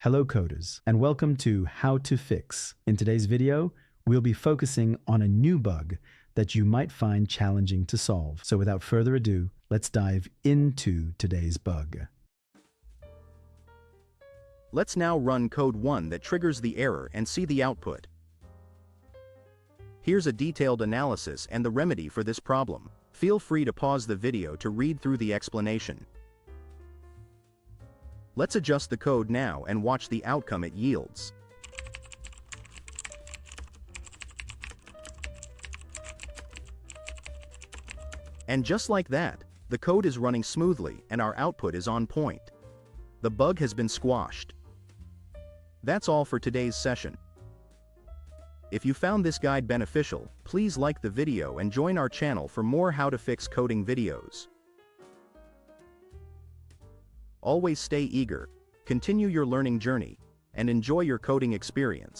Hello coders, and welcome to How to Fix. In today's video, we'll be focusing on a new bug that you might find challenging to solve. So without further ado, let's dive into today's bug. Let's now run code 1 that triggers the error and see the output. Here's a detailed analysis and the remedy for this problem. Feel free to pause the video to read through the explanation. Let's adjust the code now and watch the outcome it yields. And just like that, the code is running smoothly and our output is on point. The bug has been squashed. That's all for today's session. If you found this guide beneficial, please like the video and join our channel for more how to fix coding videos. Always stay eager, continue your learning journey, and enjoy your coding experience.